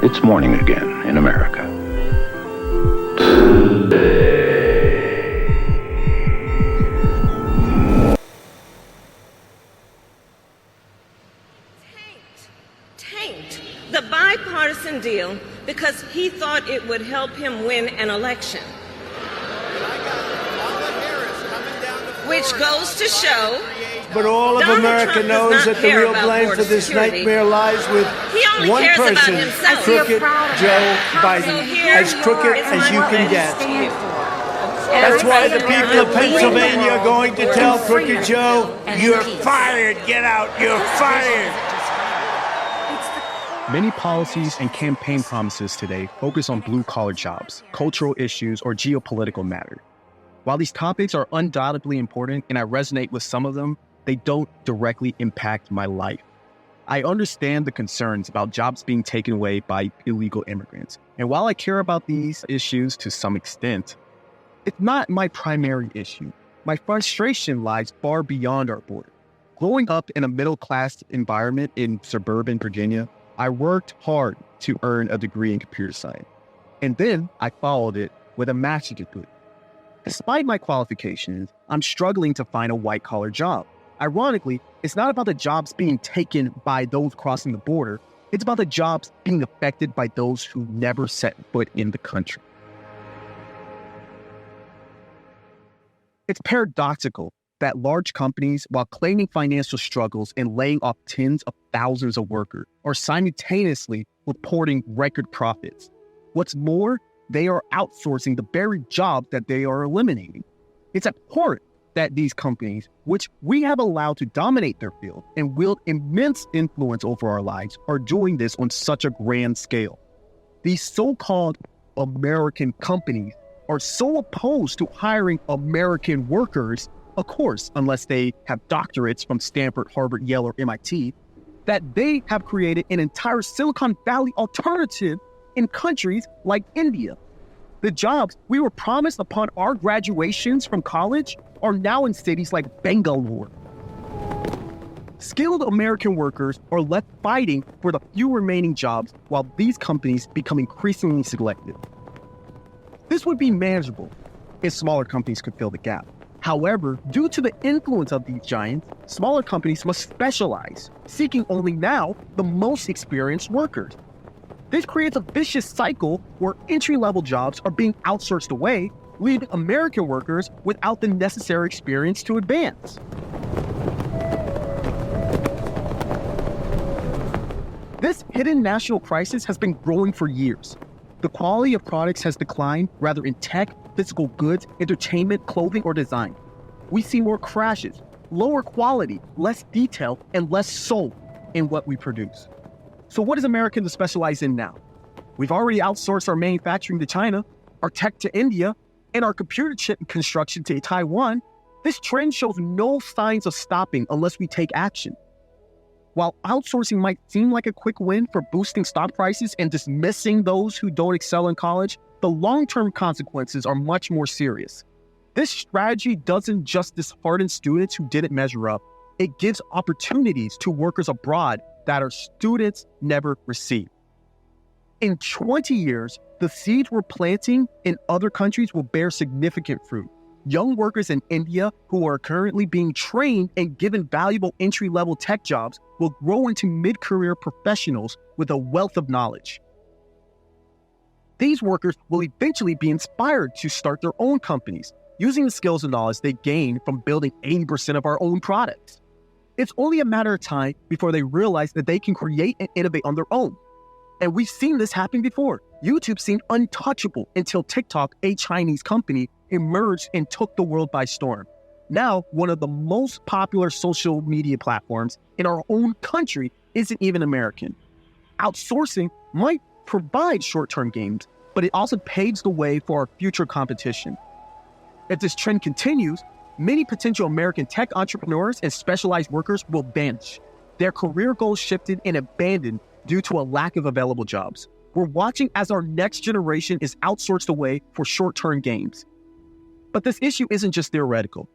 It's morning again in America. Tanked the bipartisan deal because he thought it would help him win an election. Which goes to show. But all of America knows that the real blame for this nightmare lies with one person, crooked Joe Biden, as crooked as you can get. That's why the people of Pennsylvania are going to tell Crooked Joe, you're fired, get out, you're fired. Many policies and campaign promises today focus on blue-collar jobs, cultural issues, or geopolitical matters. While these topics are undoubtedly important and I resonate with some of them, they don't directly impact my life. I understand the concerns about jobs being taken away by illegal immigrants. And while I care about these issues to some extent, it's not my primary issue. My frustration lies far beyond our border. Growing up in a middle-class environment in suburban Virginia, I worked hard to earn a degree in computer science. And then I followed it with a master's degree. Despite my qualifications, I'm struggling to find a white-collar job. Ironically, it's not about the jobs being taken by those crossing the border. It's about the jobs being affected by those who never set foot in the country. It's paradoxical that large companies, while claiming financial struggles and laying off tens of thousands of workers, are simultaneously reporting record profits. What's more, they are outsourcing the very jobs that they are eliminating. It's abhorrent that these companies, which we have allowed to dominate their field and wield immense influence over our lives, are doing this on such a grand scale. These so-called American companies are so opposed to hiring American workers, of course, unless they have doctorates from Stanford, Harvard, Yale, or MIT, that they have created an entire Silicon Valley alternative in countries like India. The jobs we were promised upon our graduations from college are now in cities like Bangalore. Skilled American workers are left fighting for the few remaining jobs while these companies become increasingly selective. This would be manageable if smaller companies could fill the gap. However, due to the influence of these giants, smaller companies must specialize, seeking only now the most experienced workers. This creates a vicious cycle where entry-level jobs are being outsourced away, leaving American workers without the necessary experience to advance. This hidden national crisis has been growing for years. The quality of products has declined, whether in tech, physical goods, entertainment, clothing, or design. We see more crashes, lower quality, less detail, and less soul in what we produce. So what is America to specialize in now? We've already outsourced our manufacturing to China, our tech to India, and our computer chip construction to Taiwan. This trend shows no signs of stopping unless we take action. While outsourcing might seem like a quick win for boosting stock prices and dismissing those who don't excel in college, the long-term consequences are much more serious. This strategy doesn't just dishearten students who didn't measure up. It gives opportunities to workers abroad that our students never received. In 20 years, the seeds we're planting in other countries will bear significant fruit. Young workers in India who are currently being trained and given valuable entry-level tech jobs will grow into mid-career professionals with a wealth of knowledge. These workers will eventually be inspired to start their own companies, using the skills and knowledge they gain from building 80% of our own products. It's only a matter of time before they realize that they can create and innovate on their own. And we've seen this happen before. YouTube seemed untouchable until TikTok, a Chinese company, emerged and took the world by storm. Now, one of the most popular social media platforms in our own country isn't even American. Outsourcing might provide short-term gains, but it also paves the way for our future competition. If this trend continues, many potential American tech entrepreneurs and specialized workers will vanish. Their career goals shifted and abandoned due to a lack of available jobs. We're watching as our next generation is outsourced away for short-term gains. But this issue isn't just theoretical.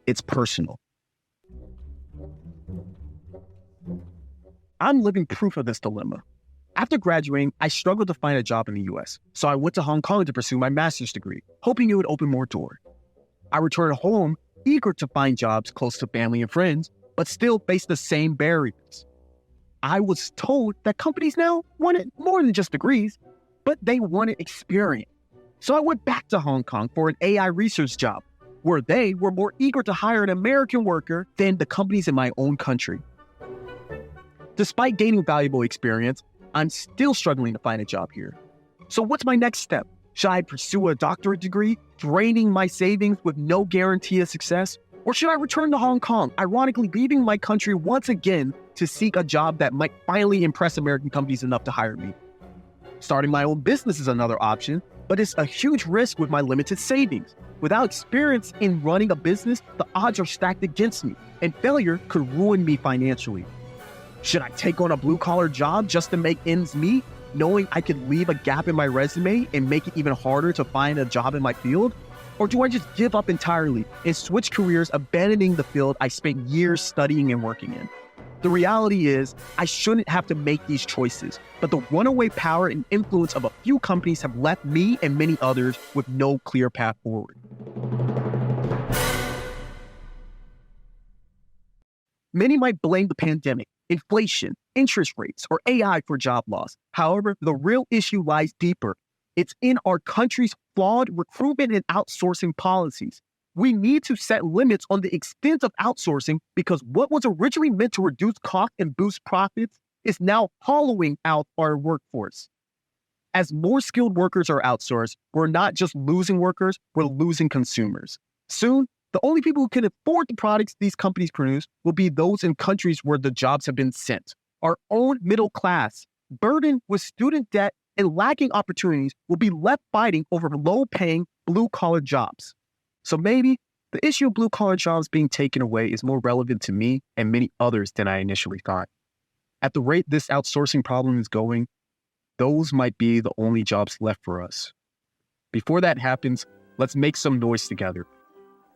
It's personal. I'm living proof of this dilemma. After graduating, I struggled to find a job in the US, so I went to Hong Kong to pursue my master's degree, hoping it would open more doors. I returned home, eager to find jobs close to family and friends, but still faced the same barriers. I was told that companies now wanted more than just degrees, but they wanted experience. So I went back to Hong Kong for an AI research job, where they were more eager to hire an American worker than the companies in my own country. Despite gaining valuable experience, I'm still struggling to find a job here. So what's my next step? Should I pursue a doctorate degree, draining my savings with no guarantee of success? Or should I return to Hong Kong, ironically leaving my country once again to seek a job that might finally impress American companies enough to hire me? Starting my own business is another option, but it's a huge risk with my limited savings. Without experience in running a business, the odds are stacked against me, and failure could ruin me financially. Should I take on a blue-collar job just to make ends meet, knowing I could leave a gap in my resume and make it even harder to find a job in my field? Or do I just give up entirely and switch careers, abandoning the field I spent years studying and working in? The reality is, I shouldn't have to make these choices, but the runaway power and influence of a few companies have left me and many others with no clear path forward. Many might blame the pandemic, inflation, interest rates, or AI for job loss. However, the real issue lies deeper. It's in our country's flawed recruitment and outsourcing policies. We need to set limits on the extent of outsourcing because what was originally meant to reduce costs and boost profits is now hollowing out our workforce. As more skilled workers are outsourced, we're not just losing workers, we're losing consumers. Soon, the only people who can afford the products these companies produce will be those in countries where the jobs have been sent. Our own middle class, burdened with student debt and lacking opportunities, will be left fighting over low-paying, blue-collar jobs. So maybe the issue of blue-collar jobs being taken away is more relevant to me and many others than I initially thought. At the rate this outsourcing problem is going, those might be the only jobs left for us. Before that happens, let's make some noise together.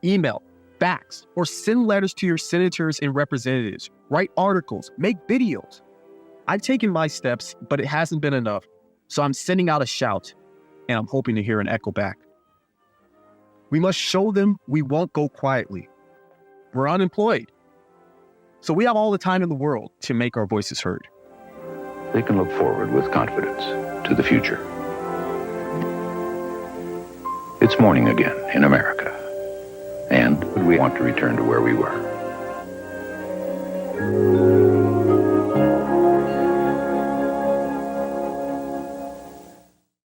Email, fax, or send letters to your senators and representatives. Write articles, make videos. I've taken my steps, but it hasn't been enough. So I'm sending out a shout, and I'm hoping to hear an echo back. We must show them we won't go quietly. We're unemployed. So we have all the time in the world to make our voices heard. They can look forward with confidence to the future. It's morning again in America. And we want to return to where we were.